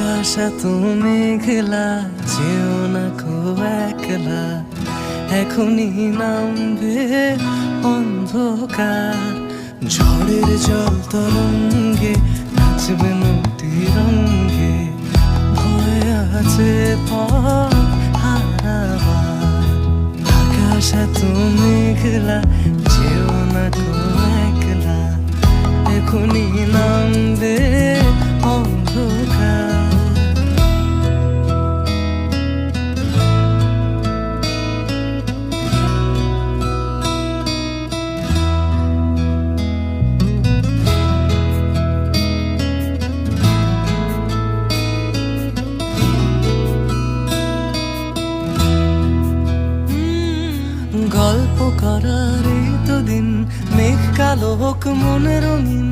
আকাশ এত মেঘলা, যেও না কো একলা, এখনই নামবে অন্ধকার। ঝড়ের জল তরঙ্গে নাচবে নদী রঙ্গে, ভয় আছে পথ হারাবার। আকাশ এত মেঘলা, যেও না কো একলা, এখনই নামবে অন্ধকার। গল্প করার এই তো দিন, মেঘ কালো হোক মনে রঙিন,